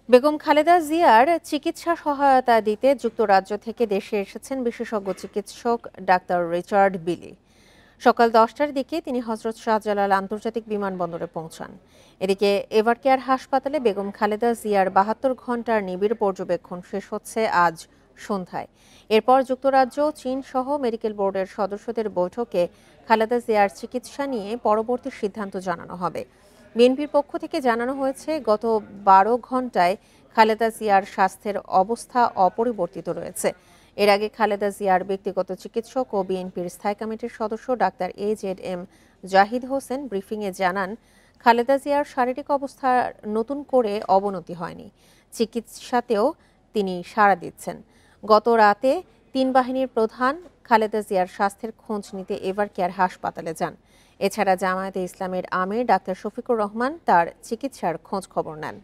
বেগম খালেদা জিয়ার চিকিৎসা সহায়তা দিতে যুক্তরাজ্য থেকে দেশে এসেছেন বিশেষজ্ঞ চিকিৎসক ডাক্তার রিচার্ড বিলি। সকাল 10টার দিকে তিনি হজরত শাহজালাল আন্তর্জাতিক বিমানবন্দরে পৌঁছান। এদিকে এভারকেয়ার হাসপাতালে বেগম খালেদা জিয়ার 72 ঘণ্টার নিবিড় পর্যবেক্ষণ শেষ হচ্ছে আজ সন্ধ্যায়। এরপর যুক্তরাজ্য, চীন সহ মেডিকেল বোর্ডের সদস্যদের বৈঠকে খালেদা জিয়ার চিকিৎসা নিয়ে পরবর্তী সিদ্ধান্ত জানানো হবে। বিএনপির পক্ষ থেকে জানানো হয়েছে, গত 12 ঘণ্টায় খালেদা জিয়ার স্বাস্থ্যের অবস্থা অপরিবর্তিত রয়েছে। এর আগে খালেদা জিয়ার ব্যক্তিগত চিকিৎসক ও বিএনপির স্থায়ী কমিটির সদস্য ডাক্তার AZM জাহিদ হোসেন ব্রিফিংয়ে জানান, খালেদা জিয়ার শারীরিক অবস্থার নতুন করে অবনতি হয়নি। চিকিৎসাতেও তিনি সাড়া দিচ্ছেন। গত রাতে 3 বাহিনীর প্রধান খালেদা জিয়ার স্বাস্থ্যের খোঁজ নিতে এভারকেয়ার হাসপাতালে যান। এছাড়া জামায়াতে ইসলামের আমির ডাক্তার শফিকুর রহমান তার চিকিৎসার খোঁজ খবর নেন।